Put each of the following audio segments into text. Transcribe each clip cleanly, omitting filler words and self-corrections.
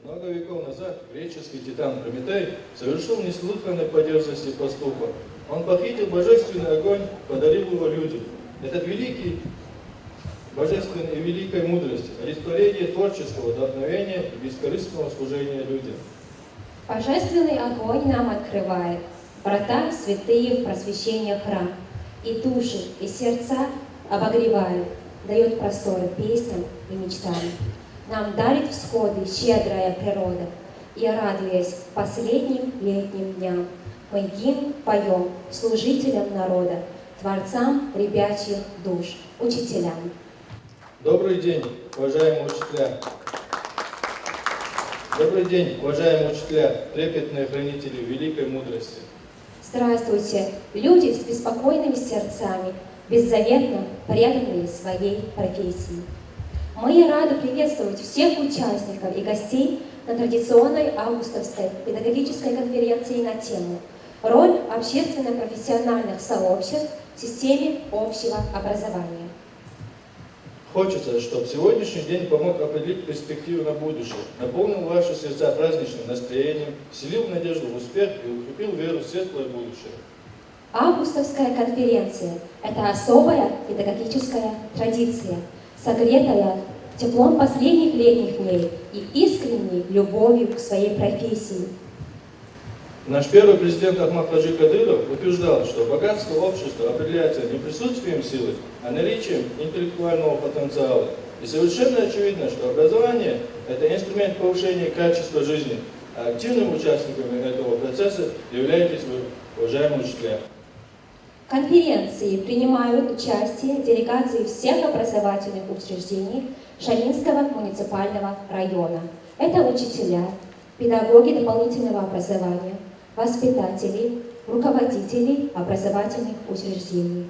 Много веков назад греческий титан Прометей совершил неслыханный по дерзости поступок. Он похитил божественный огонь, подарил его людям. Этот великий, божественной и великой мудрости, олицетворение творческого вдохновения и бескорыстного служения людям. Божественный огонь нам открывает врата святые в просвещение храм, и души, и сердца обогревает, дает просторы песням и мечтам. Нам дарит всходы щедрая природа, и, радуясь последним летним дням, мы гимн поем служителям народа, творцам ребячьих душ, учителям. Добрый день, уважаемые учителя! Добрый день, уважаемые учителя, трепетные хранители великой мудрости! Здравствуйте, люди с беспокойными сердцами, беззаветно преданные своей профессии. Мы рады приветствовать всех участников и гостей на традиционной августовской педагогической конференции на тему «Роль общественно-профессиональных сообществ в системе общего образования». Хочется, чтобы сегодняшний день помог определить перспективу на будущее, наполнил ваши сердца праздничным настроением, вселил надежду в успех и укрепил веру в светлое будущее. Августовская конференция – это особая педагогическая традиция, согретая теплом последних летних дней и искренней любовью к своей профессии. Наш первый президент Ахмад Хаджи Кадыров утверждал, что богатство общества определяется не присутствием силы, а наличием интеллектуального потенциала. И совершенно очевидно, что образование – это инструмент повышения качества жизни, а активными участниками этого процесса являетесь вы, уважаемые учителя. В конференции принимают участие делегации всех образовательных учреждений Шалинского муниципального района. Это учителя, педагоги дополнительного образования, воспитатели, руководители образовательных учреждений.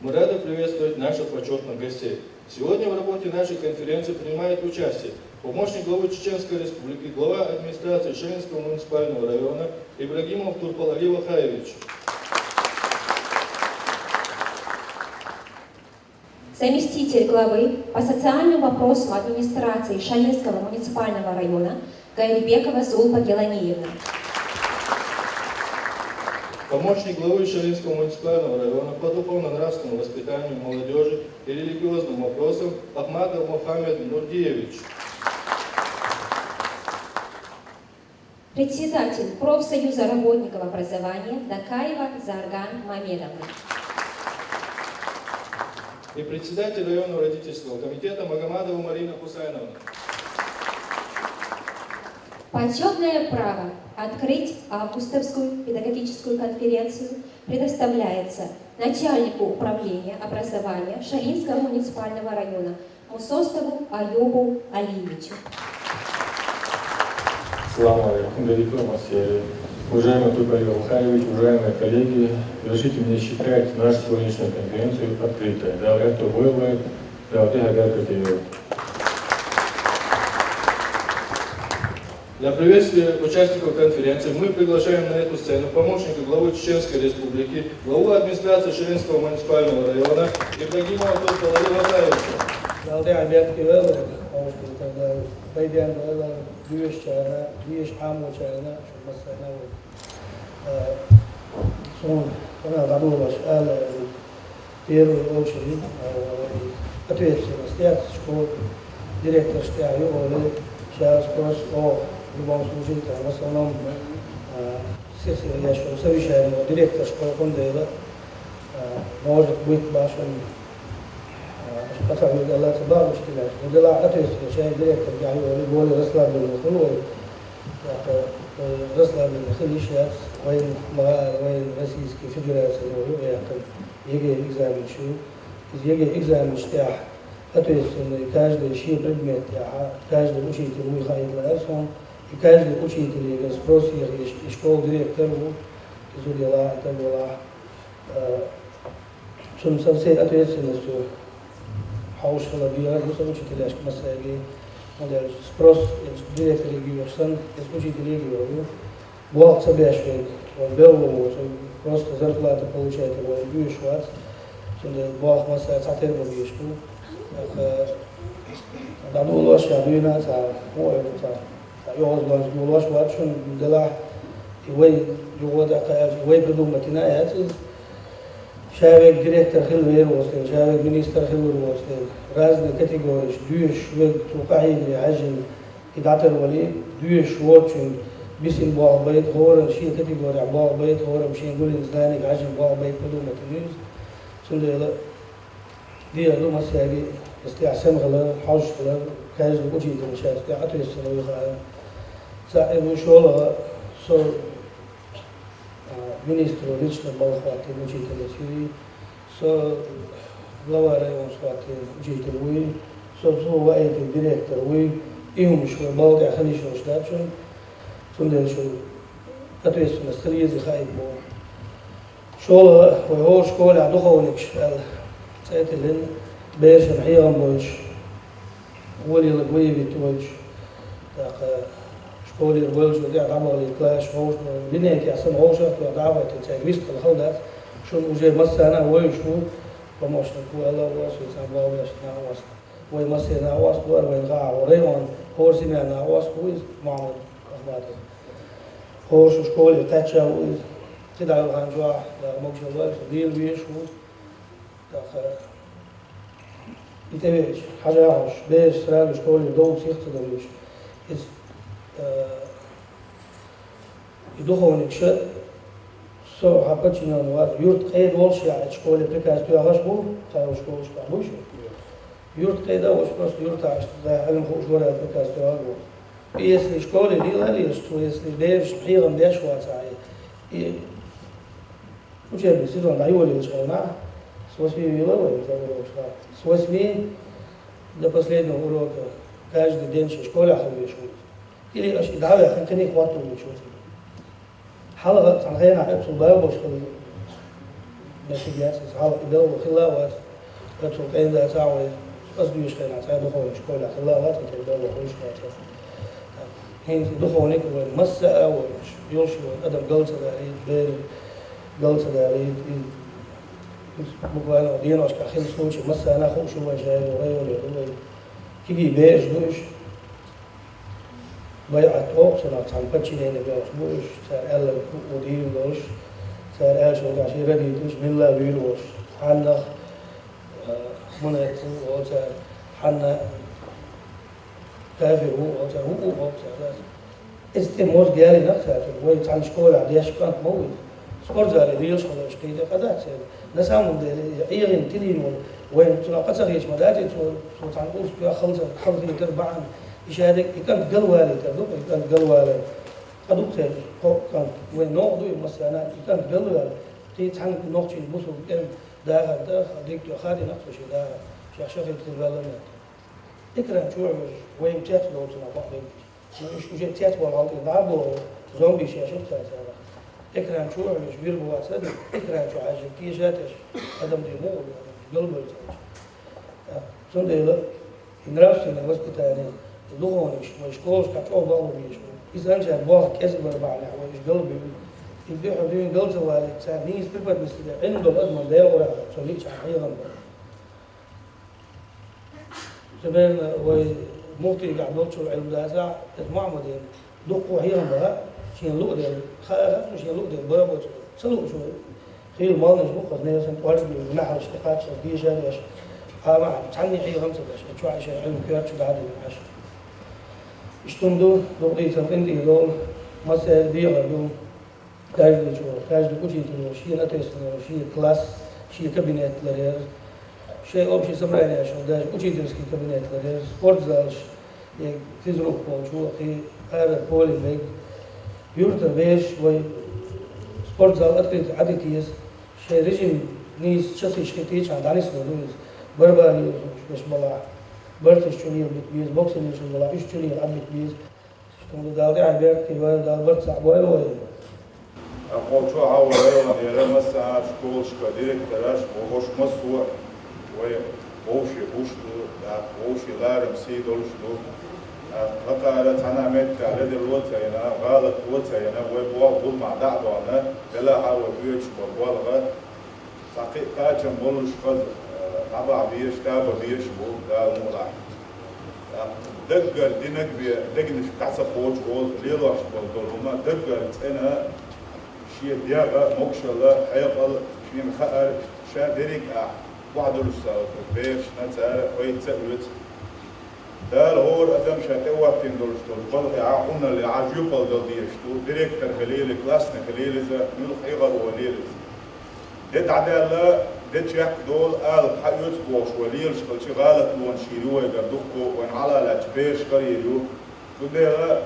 Мы рады приветствовать наших почетных гостей. Сегодня в работе нашей конференции принимает участие помощник главы Чеченской Республики, глава администрации Шалинского муниципального района Ибрагимов Турпал Али Вахаевич. Заместитель главы по социальным вопросам администрации Шалинского муниципального района Гайрбекова Зулпа Геланиевна. Помощник главы Шалинского муниципального района по духовно-нравственному воспитанию молодежи и религиозным вопросам Ахмадов Мухаммед Нурдиевич. Председатель профсоюза работников образования Дакаева Зарган Мамедовна. И председатель районного родительского комитета Магомадова Марина Хусайновна. Почетное право открыть августовскую педагогическую конференцию предоставляется начальнику управления образования Шалинского муниципального района Мусостову Аюбу Алиевичу. Салам алейкум, уважаемый Турпал Вахаевич, уважаемые коллеги, разрешите мне считать нашу сегодняшнюю конференцию открытой. Да, это вывод, да, вот это Для приветствия участников конференции мы приглашаем на эту сцену помощника главы Чеченской Республики, главу администрации Шалинского муниципального района Ибрагимова Турпал Али Вахаевича. Первую очередь ответственность школы, директор школы, сейчас просто в любом случае, в основном совещаемого директор школы Кондейла может быть вашим пацаны делаются бабушками, но дела ответственность, я директор говорю более расслабленных расслабленных сейчас воин Российской Федерации, ЕГЭ экзамен из ЕГЭ экзамен штях ответственный каждый чей предмет, каждый учитель выходит на это, и каждый учитель спрос и школ директору из дела это была со всей ответственностью Хаушхала Бира, учителя Шкмасаги, спрос директора Гиошсан, учителей Гиоргиев, Бог собящий, он был просто зарплату получает его Гиошвац, Бог Масац Атербу Гишку, بعدول واش يعدونا تا هو تا يوز بانز دول واش واتشون دلا وي جواد قاعد وي بدو متنايات شارك ديريكتور خلوير وستين شارك مينيستر خلوير وستين رازن كاتيجوريش دوش ويد توقعي عجل إدارة الولي دوش واتشون بيسين باع بيت هورن شيء كاتيجوري باع بيت هورن مشي نقول إنسانك عجل باع بيت بدو متنيز سندلا دي لو مسيري استعسام غلا حوش غلا كاج وجهي المشاهد قاعد يسوي غلا سائل شغل سو ministru lično malo hvati učitelje svi, so glavare on shvati učitelj uji, so vajeti direktor uji, imam što malo ja halično štačun, sundel što ответственность хлизи хайбо. Шола вой школа духовник шел, цайтелин бешен хиям бойш, ولي لقوي توج так школе вэлж я работал класс хост бинеки асам хоша то давай то цегвист халдат что уже массана войшу помощник вала вас сам валаш на вас вой массана вас дуар вой га орейон хорсина на вас вой мамад ахмат хош школе тача вой كده الغنجوا موجه الله ديل بيشو так يتبعش حاجة عش بيش سرال شكولي دوم سيخت دوش إز يدخونك شيء سو حبتشنا نوار يورت قيد والش يعني شكولي بكاس تو عش بو تاو شكولش بعبوش يورت قيد أوش بس يورت عش ده علم خوش ولا بكاس تو عبو يسلي شكولي ليلا ليستو يسلي بيش بحيرم بيش واتعي وجاب سيزون دايولي وشغلنا свой виловой завод, свой СМИ до последнего урока каждый день в школе ходишь. Или аж давай, хотя не хватит учить. حلقة تنخينا حبس الباب وشغل مسؤوليات حلقة دول وخلاوات تتوقعين ذا تعوي قصدي يشخينا تعوي دخول شكولة خلاوات تتوقع دول وخلش كاتف هين دخولك والمسأة ويوشي والأدم قلت داريد بيري قلت داريد بقولنا دينا أشكال خير سوتش مسا أنا خوش وجاي وغير ولا كذي بيج دوش بيعت أوكسنا عن بتشي هنا بيعش بوش صار ألا ودير دوش صار ألا شو عشان ردي دوش من لا بيلوش حنا منات وصار حنا كافر هو وصار هو صار استموز جالي نفسه وين عن شكول عليه شكانت موي سكور زاري ريش خلاص كده قدرت نسامو عيرين تلين وين تلاقى صغيش مداتي عن قوس بيا خلصي تربعا يشارك كان قلوالي تردو كان قلوالي قدوك كان وين نوضو مثلا كان قلوالي تي تحن نوقتي بوسو كان داخل ديك خالي نقص شي دا شيخ تلفالنا اكرم شو وين تات لو تنا بعض مش وجه تات والغلط ضربوا زومبي شاشه ثلاثه اكرم شو مش بير بواسد اكرم شو عاجل كي جاتش ادم دي مو قلبه سون ده إنراسنا بس كتاني لغونش مش كوش كاتو بالو بيش إذا أنت بواه كذا بربعنا وإيش قلبي يبدأ حدين قلت والد ساميز بيبقى مثل عنده الأدم ده ولا صليش على أيضا زمان ومفتي قاعد بلشوا العلم ده ساعة معمدين لقوا هيرم بقى شين لقوا ده خا شين لقوا ده بابا سلوا شو خير مالنا جبوق ناس انتوارد بنحر اشتقاق شديد جالش ما تعني أي غمسة باش شو عشان علم كيات شو بعد العش اشتندو لقيت عندي دول مثلا ديغا دول كاجد كل شيء شيء نتيس شيء كلاس شيء كابينات لرير شيء أو شيء سمعني عشان ده كل شيء تمسكي كابينات لرير سبورت زالش تزرق شو أخي هذا بولي بيج يورتر بيش وي سبورت زال أتريد عديتيز شيء رجيم نيس شخصي شكيتيش عند عنيس لويز برباني مش بلا برتش شوني بيز بوكسينج مش بلا إيش شوني عم بيز شتون داودي عبير كيوان داود برت صعبوي وين أقول شو عاول أيوة دير مسا شكول شكدير تراش وهوش مسوا ووشي بوشلو ووشي لارم سيدولش دو لقارت أنا ميت على الوتينا غالط وتينا ويبوا بول مع دعوانا بلا عاول بيش بالبالغ ساقي تاجم بولش قد أبا بيش تابا بيش بول دا المولع دقر دينك بدقنش كعسى خوش قول ليلوش بالدولما دقر أنا شيء ديابة مكشلة حيقل شيء مخأر شادرك وعدلوش سالف بيش نتسأل ويتسألت دال هور أدم شاتوا تندلش تول بل عقنا اللي عجيب بالدليش تول ديريكتر خليل كلاسنا خليل إذا نلخ إيغر وليل دت عدالة دت شاك دول قال حيوت بوش وليل شكل شغالة لون شيروه يقدوكو وين على لا تبيش قريلو توديلا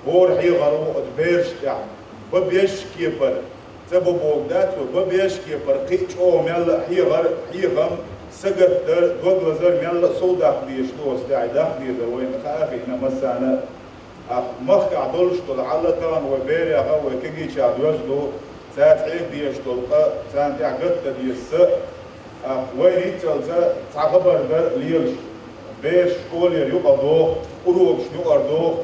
هور حيغرو تبيش يعني ببيش كيبر تبو بوغدات وببيش كيبر قيش او ميلا حيغم سقط در دوغ وزر ميلا صوداق ديش دوس داعي داق ديش وين خاخي إنا مسانا مخ عدلش طول علتان وبيري أغا وكيجي عدوش دو ساعت عيب ديش طلقة ساعت عقدت ديش وين يتلزا تعقبر در ليلش بيش كولي يبقى دوغ قروب شنو أردوغ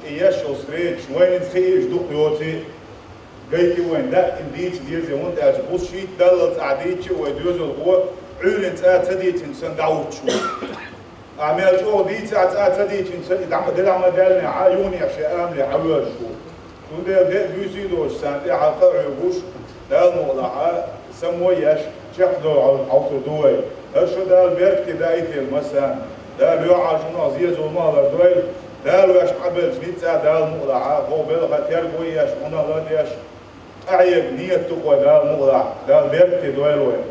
إيش وسريج وين تخيش دوغ يوتي قيتي وين دا انديت ديزي وانت أجبوس شيت دلت عديتي ويدوز الغوة عيلن تديت انسان دعوت شو أعمل شو ديت تديت انسان دلع مدالنا عيوني أشياء أملي حوال شو تودي بيزي دوش سانتي حلقة عيبوش دال مغلعة سمويش شخدو عوص دوي هرشو دال بيركتي دايتي المسان دال يوعجون عزيز ومالر دويل دال ويش عبل سنيتسا دال مغلعة هو بلغة تربويش ونهلديش أعيب نية تقوى دال مغلع دال بيركتي دويل وين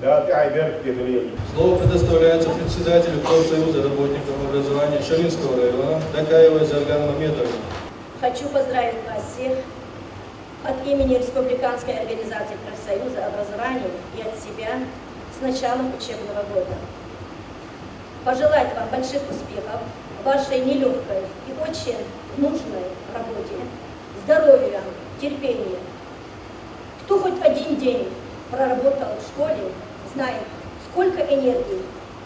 دال تعي بيركتي دليل. Слово предоставляется председателю профсоюза работников образования Шалинского района Такаевой Зарган Мамедовой. Хочу поздравить вас всех от имени Республиканской организации профсоюза образования и от себя с началом учебного года. Пожелать вам больших успехов в вашей нелегкой и очень нужной работе, здоровья, терпения. Кто хоть один день проработал в школе, знает, сколько энергии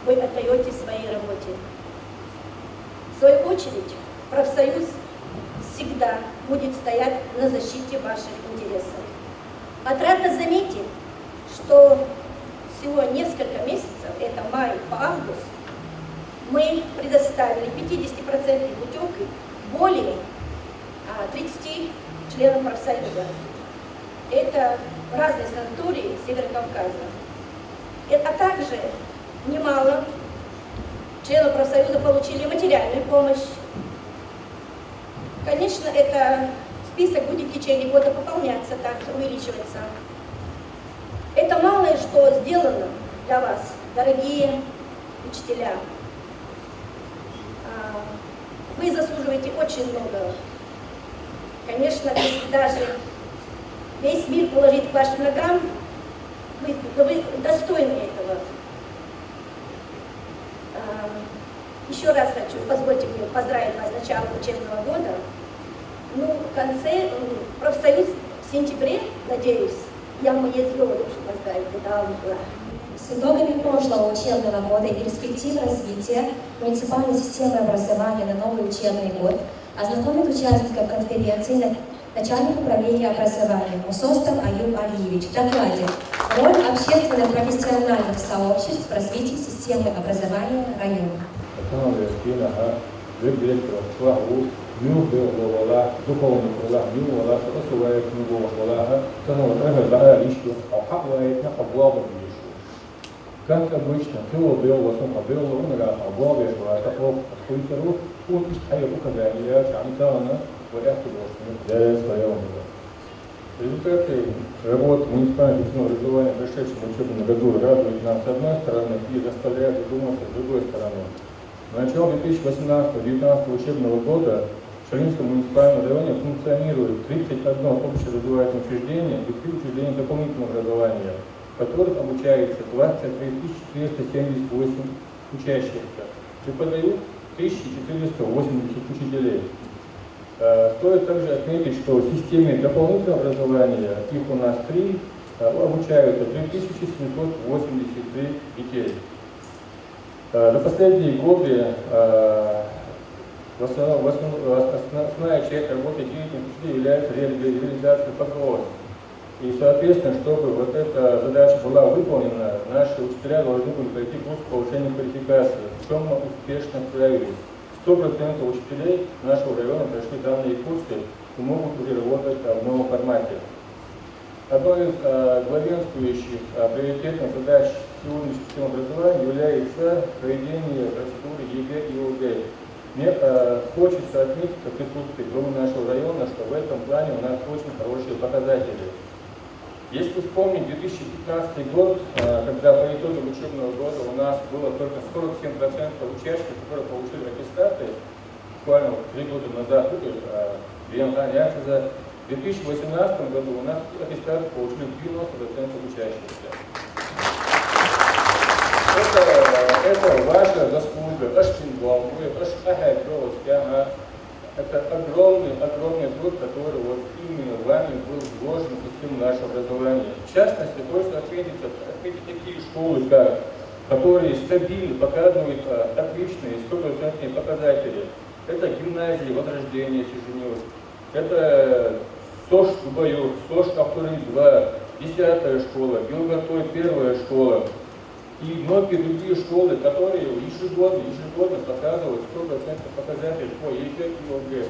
вы отдаете своей работе. В свою очередь, профсоюз всегда будет стоять на защите ваших интересов. Отрадно заметить, что всего несколько месяцев, это май по август, мы предоставили 50% путевкой более 30 членов профсоюза. Это разные санатории Северокавказа. А также немало членов профсоюза получили материальную помощь. Конечно, это список будет в течение года пополняться, также увеличиваться. Это малое, что сделано для вас, дорогие учителя. Вы заслуживаете очень много. Конечно, если даже весь мир положит к вашим ногам, вы достойны этого. Еще раз хочу, позвольте мне поздравить вас с началом учебного года. Ну, в конце, профсоюз в сентябре, надеюсь, я моей душу поздравить, это была. С итогами прошлого учебного года и перспектив развития муниципальной системы образования на новый учебный год ознакомит участников конференции начальник управления образования Мусостов Аюб Алиевич в докладе «Роль общественно-профессиональных сообществ в развитии системы образования района». Как обычно, пило было, основа было, умер, облавишь, это плохо, хуйтеру, вот и шайя указания, шамтана, вот это для своего мира. Результаты работ муниципального образования в прошедшем учебном году радуют нас с одной стороны и заставляют задуматься с другой стороны. На начало 2018-2019 учебного года в Шалинском муниципальном районе функционирует 31 общеобразовательное учреждение и 3 учреждения дополнительного образования, в которых обучается 23 478 учащихся, преподают 1480 учителей. Стоит также отметить, что в системе дополнительного образования, их у нас 3, обучаются 3783 детей. За последние годы основная часть работы деятельных учителей является реализацией прогнозов. И, соответственно, чтобы вот эта задача была выполнена, наши учителя должны были пройти курс повышения квалификации, в чем мы успешно справились. 100% учителей нашего района прошли данные курсы и могут уже работать в новом формате. Одной из главенствующих приоритетных задач сегодняшней системы образования является проведение процедуры ЕГЭ и ОГЭ. Мне хочется отметить, в присутствии главы нашего района, что в этом плане у нас очень хорошие показатели. Если вспомнить 2015 год, когда по итогам учебного года у нас было только 47% учащихся, которые получили аттестаты, буквально 3 года назад, в 2018 году у нас аттестаты получили 90% учащихся. Это ваша заслуга, это огромный труд, который вот именно вами был вложен в систему нашего образования. В частности, хочется отметить такие школы, которые стабильно показывают отличные 100% показатели. Это гимназия Возрождение Сиженев, это СОШ Дубаюр, СОШ Автори-2, 10-я школа, Белгород 1-я школа и многие другие школы, которые ежегодно показывают 100% показателей по ЕГЭ и ОГЭ.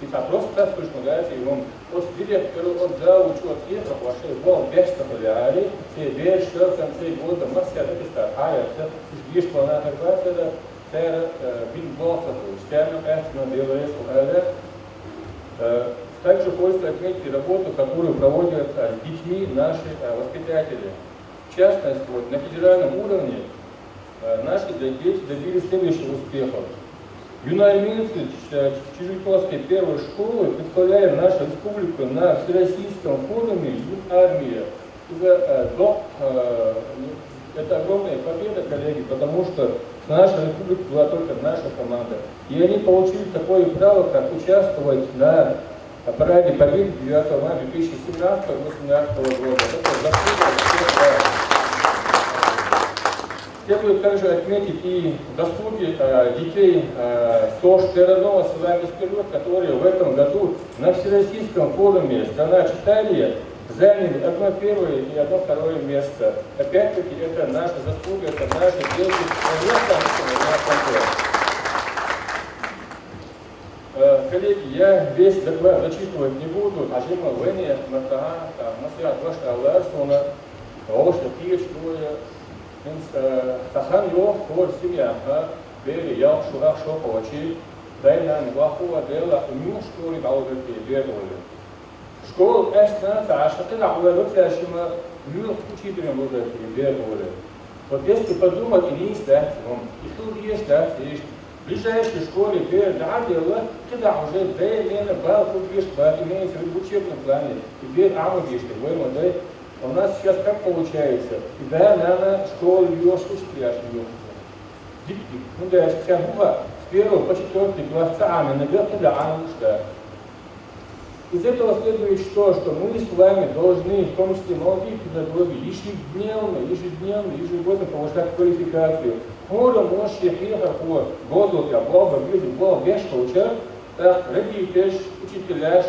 И так просто слышно, да, и он от директора, от заучу, от ехав, вашей был бешта поляри, все бешта в конце года, масса написано, это лишь плана харватия, это бинболсов, штяна, это белое сухая. Также хочется отметить работу, которую проводят с детьми наши воспитатели. В частности, вот, на федеральном уровне наши дети добились следующих успехов. Юная министр Чижиковской первой школы представляет нашу республику на Всероссийском форуме «Армия». Это огромная победа, коллеги, потому что в нашей республике была только наша команда. И они получили такое право, как участвовать на параде победы 9 мая 2017-2018 года. Это заслуга всех. Следует также отметить и заслуги детей СОШ Терранова села Весперед, которые в этом году на Всероссийском форуме «Страна читания» заняли одно первое и одно второе место. Опять-таки, это наша заслуга, это наши дети. Коллеги, я весь доклад зачитывать не буду. Ажима Вене, Матага, Масья Двашта Аларсона, Ошта Пичтуя, Тахан Йох, Кор Семья, Бери Ял Шурах Шоповачи, Дайнан Вахуа Дела, Мюшкури Галгати, Берлоли. Школа Эшна, Таша, ты на Уларутяшима, Мюх учителем Галгати, Берлоли. Вот если подумать, и не стать, и тут есть, да, есть. В ближайшей школе Бер-Дадела, когда уже Бер-Лена Бал-Кубишка, имеется в виду в учебном плане, и Бер-Амагишка, у нас сейчас как получается? Да, наверное, школа Лёшку Шпляшную. Ну да, вся группа с 1 по 4 класс ЦАМы наберет для Анушка. Из этого следует что мы с вами должны, в том числе молодые педагоги, ежегодно повышать квалификацию. Хора может ехать по году, я Бога видел, Бог беш получал, так, родитель, учителяш,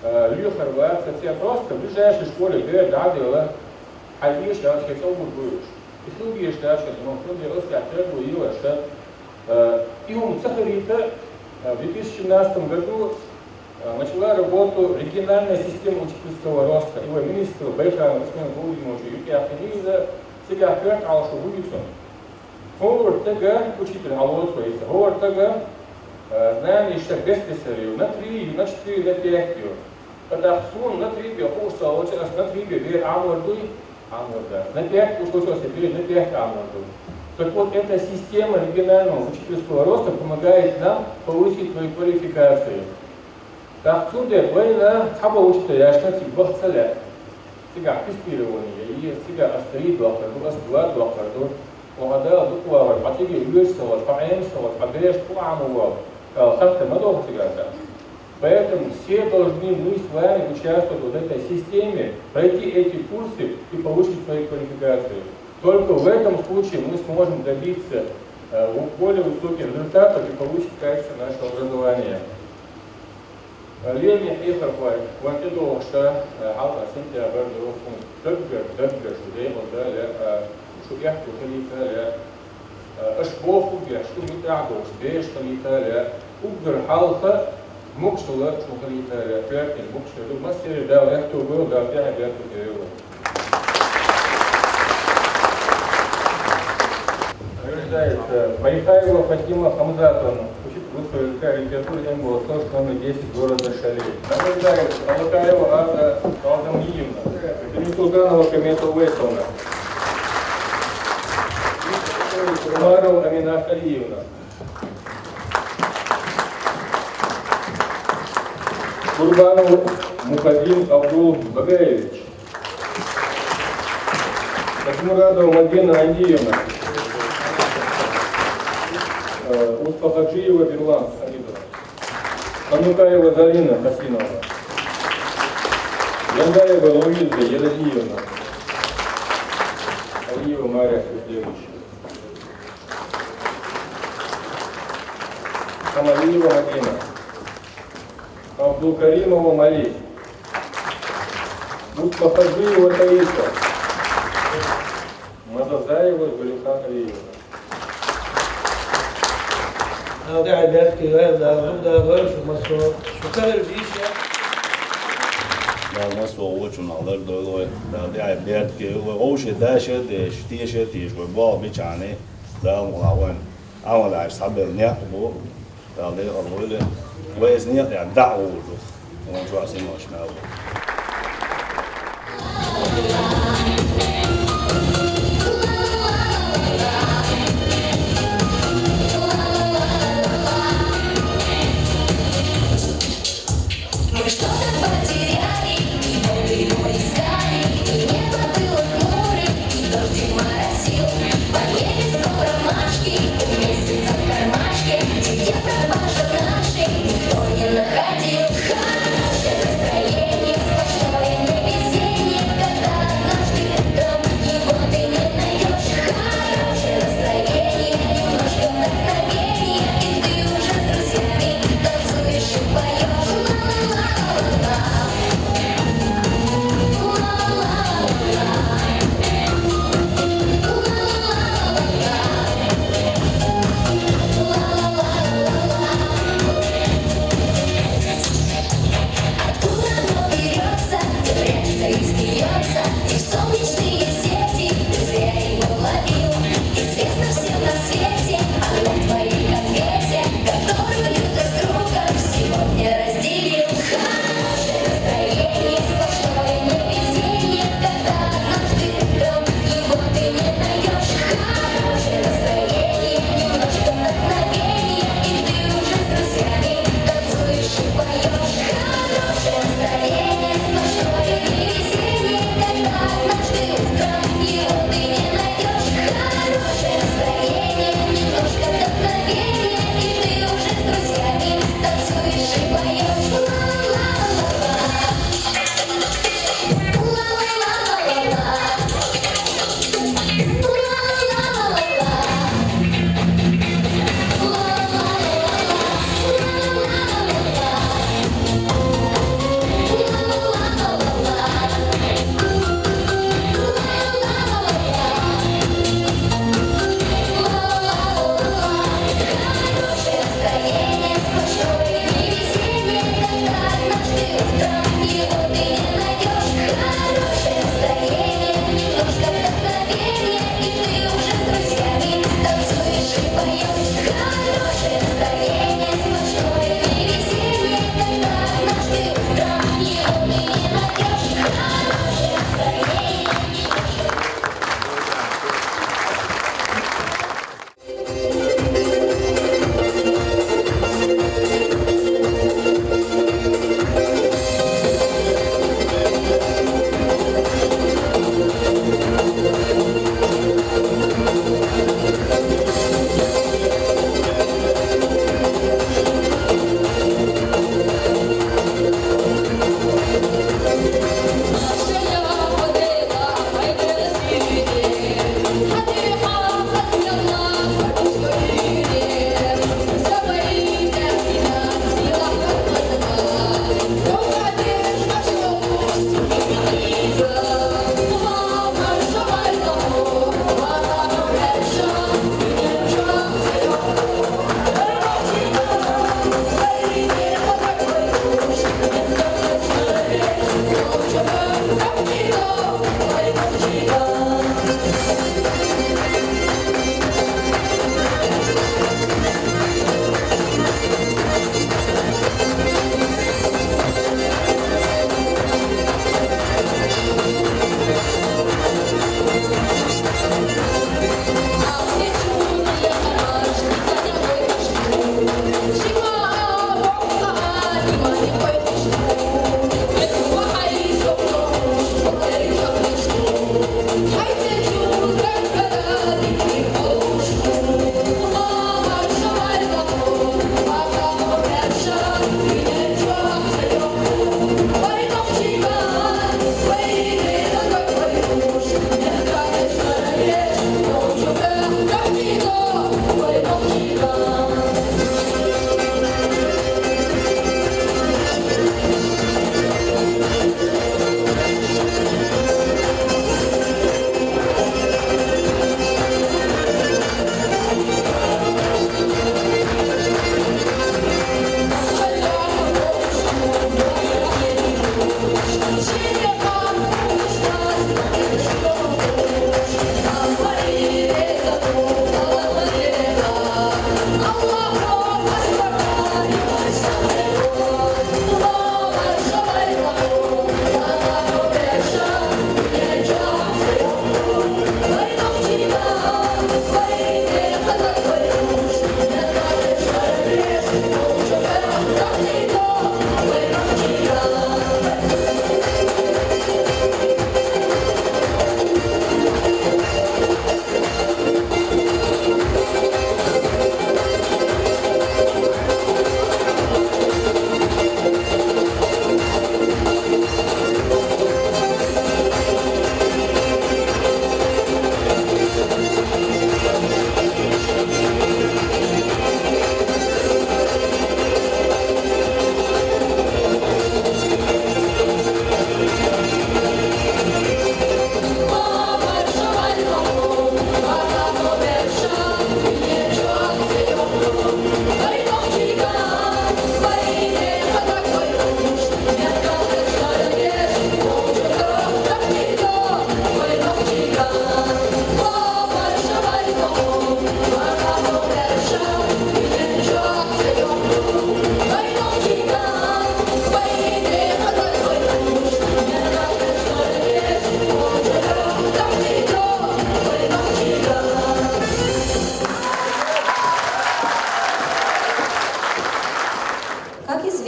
Хорватия, все просто в ближайшей школе Бер-Дадела, а видишь, я сейчас будешь. И слугишь, да, сейчас, но слуги раскатывают, и он Сахарита в 2017 году начала работу региональная система учительского роста. Его министр Байхана Василия Владимировича Юкиаханиза сега как алшу улицу. Говорит, тага, учитель алоцвейся, говорит, тага, знание, что бесписарию, на 3, на 4, на 5. Когда сон на 3, курса, раз на 3, бер амурдуй, амурда. На 5, услышался, бер на 5 амурдуй. Так вот, эта система регионального учительского роста помогает нам повысить свою квалификацию. Так, отсюда война, хаба учителя, что типа целя. Сега тестирование, и сега остаит доктор, два доктора, وهذا دكتور بعطيه يوصل بعينصل بعدش планово как-то надолго сыграть. Поэтому все должны мы с вами участвовать в этой системе, пройти эти курсы и повысить свою квалификацию. Только в этом случае мы сможем добиться более высоких результатов и повысить качество нашего образования. Леми Ихарфай, Вантидовша, Алла Сентябрь, Доггар, Шудей, Шубях, Кухалика, أشبوه وجه شو بتاعدوش بيش خليتها وجر حالها مقصلة شو خليتها فيك المقصلة ما سير ده ويحتو بيو ده فيها بيحتو بيو Рождается Байхаева Фатима Хамзатовна, учит русского языка и литературы МГУ номер 10 города Шали. Рождается Алакаева Ада Алдамиевна, Пересултанова Комета Уэйсовна, Умарова Амина Халиевна, Курбанов Мухаддин Абдул Багаевич, Хасмурадова Мадина Андиевна, Успахаджиева Берлан Хамидова, Ханукаева Зарина Хасинова, Яндаева Луиза Еразиевна, Алиева Мария Христевича, Хамалиева Мадина, Абдулкаримова Мали, Успахаджиева Таиса, Мазазаева Зулихан Алиева. هذا عبادك هذا غدا غير شو مسوا شو كان الجيش Da mas o último na hora do da aberto que o hoje deixa de jogar bichane da uma wan a lá sabe né o da le o le وإذن يقع دعوه ونجوا سنة وشمال Настроение сплошное невезение, когда однажды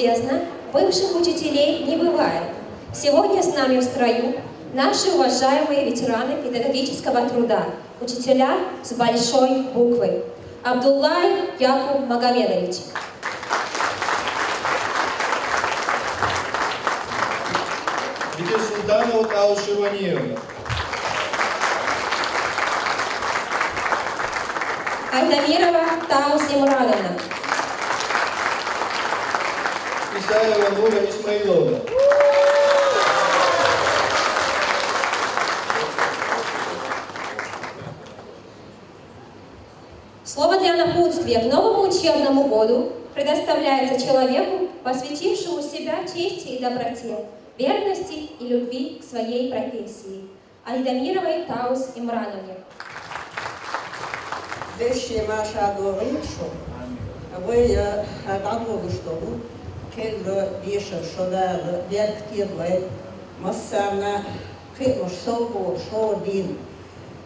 известно, бывших учителей не бывает. Сегодня с нами в строю наши уважаемые ветераны педагогического труда, учителя с большой буквы. Абдуллай Якуб Магомедович. Бекирсултанова Таус Ширваниевна. Айдамирова Таус Имрановна. Исаева Нура Исмаиловна. Слово для напутствия к новому учебному году предоставляется человеку, посвятившему себя чести и доброте, верности и любви к своей профессии. Айдамировой Таус Имрановне. Деши маша говоришу, вы отдадут, что كل بيشر شدار ديال كتير وين مصرنا خير مش صوبو شو دين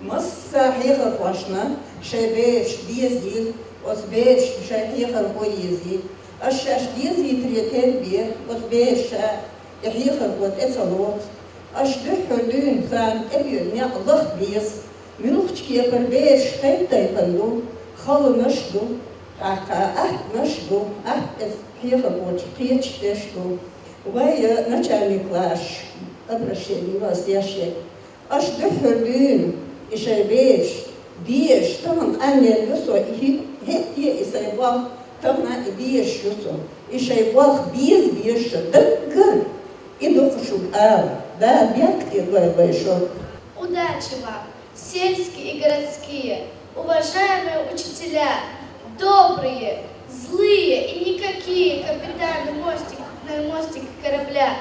مصر حيخر واشنا شبابش ديزيل وسبابش شحيخر ويزيل أشاش ديزيل تريتين بيه وسبابش يحيخر وتأصلوت أشدح لون زان أبيو نعضخ بيس منوخش كيقر بيش خيطة يقلو خلو نشدو نشدو Приехал вот причте, что вы начальник ваш, обращение вас яшек. Аж дохлюн, и шайбеш, биеш, там анне люсо, и хетте, и сайбах, там на биеш люсо, и шайбах биес биеш, дыггар, и духшук да, бягте, большой. Удачи вам, сельские и городские, уважаемые учителя, добрые, злые и никакие капитаны мостик корабля.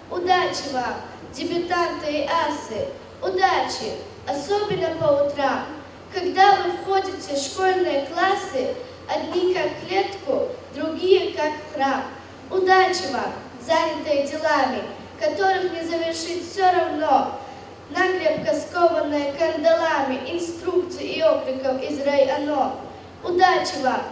Удачи вам, дебютанты и асы, удачи, особенно по утрам, когда вы входите в школьные классы, одни как в клетку, другие как в храм. Удачи вам, занятые делами, которых не завершить все равно, накрепко скованные кандалами инструкций и окриков из районо. Удачи вам!